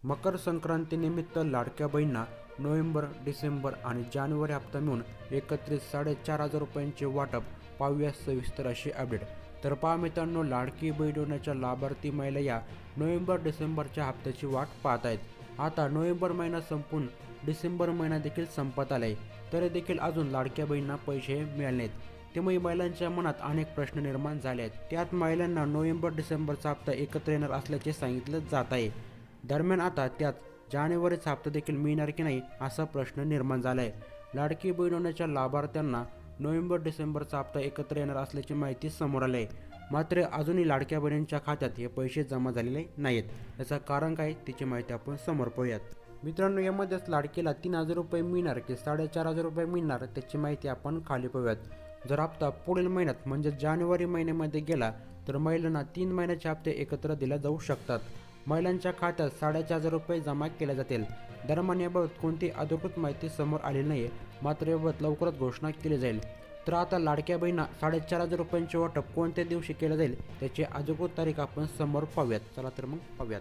मकर संक्रांतीनिमित्त लाडक्या बहिणींना नोव्हेंबर, डिसेंबर आणि जानेवारी हप्ता मिळून एकत्रित 4,500 रुपयांचे वाटप. पाहूया सविस्तर अशी अपडेट. तर पहा मित्रांनो, लाडकी बहीण योजनेच्या लाभार्थी महिला या नोव्हेंबर डिसेंबरच्या हप्त्याची वाट पाहत आहेत. आता नोव्हेंबर महिना संपून डिसेंबर महिना देखील संपत आला आहे, तरी देखील अजून लाडक्या बहिणींना पैसे मिळाले नाहीत. त्यामुळे महिलांच्या मनात अनेक प्रश्न निर्माण झाले आहेत. त्यात महिलांना नोव्हेंबर डिसेंबरचा हप्ता एकत्र येणार असल्याचे सांगितले जात आहे. दरम्यान आता त्यात जानेवारीचा हप्ता देखील मिळणार की नाही असा प्रश्न निर्माण झाला आहे. लाडकी बहीण योजनेच्या लाभार्थ्यांना नोव्हेंबर डिसेंबरचा हप्ता एकत्र येणार असल्याची माहिती समोर आली आहे. मात्र अजूनही लाडक्या बहिणींच्या खात्यात हे पैसे जमा झालेले नाहीत. याचं कारण काय त्याची माहिती आपण समोर पाहूयात. मित्रांनो, यामध्येच लाडकीला 3,000 रुपये मिळणार की 4,500 रुपये मिळणार त्याची माहिती आपण खाली पाहूयात. जर हप्ता पुढील महिन्यात म्हणजे जानेवारी महिन्यामध्ये गेला तर महिलांना 3 महिन्याचे हप्ते एकत्र दिले जाऊ शकतात. महिलांच्या खात्यात 4,500 रुपये जमा केले जातील. दरम्यान याबाबत कोणती अधिकृत माहिती समोर आलेली नाही, मात्र याबाबत लवकरच घोषणा केली जाईल. तर आता लाडक्या बहिणींना 4,500 रुपयांचे वाटप कोणत्या दिवशी केले जाईल त्याची अधिकृत तारीख आपण समोर पाहूयात. चला तर मग पाहूयात.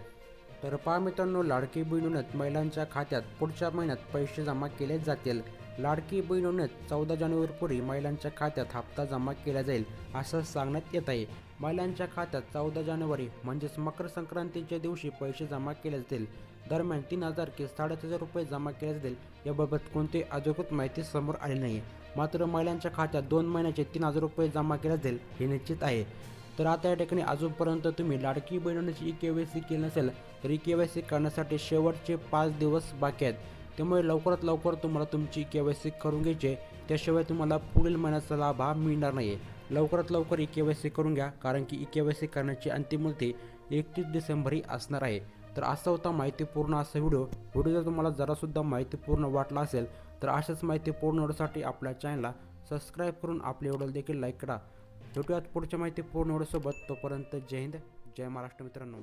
तर पहा मित्रांनो, लाडकी बहीण योजनेत महिलांच्या खात्यात पुढच्या महिन्यात पैसे जमा केले जातील. लाडकी बहीण योजनेत 14 जानेवारीपूर्वी महिलांच्या खात्यात हप्ता जमा केला जाईल असं सांगण्यात येत आहे. महिलांच्या खात्यात 14 जानेवारी म्हणजेच मकर संक्रांतीच्या दिवशी पैसे जमा केले जातील. दरम्यान 3,000 की 4,500 रुपये जमा केले जातील याबाबत कोणती अधिकृत माहिती समोर आली नाही. मात्र महिलांच्या खात्यात 2 महिन्याचे 3,000 रुपये जमा केले जातील हे निश्चित आहे. तर आता या ठिकाणी अजूनपर्यंत तुम्ही लाडकी बहीण योजनेची KYC केली नसेल तर KYC करण्यासाठी शेवटचे 5 दिवस बाकी आहेत. त्यामुळे लवकरात लवकर तुम्हाला तुमची KYC करून घ्यायची, त्याशिवाय तुम्हाला पुढील महिन्याचा लाभ हा मिळणार नाही. लवकरात लवकर KYC करून घ्या, कारण की KYC करण्याची अंतिम मुदत 31 डिसेंबर ही असणार आहे. तर असा होता माहितीपूर्ण असा व्हिडिओ जर तुम्हाला जरासुद्धा माहितीपूर्ण वाटला असेल तर अशाच माहितीपूर्ण व्हिडिओसाठी आपल्या चॅनलला सबस्क्राईब करून आपल्या व्हिडिओला देखील लाईक करा. भेटूयात पुढच्या माहितीपूर्ण व्हिडिओसोबत. तोपर्यंत जय हिंद, जय महाराष्ट्र मित्रांनो.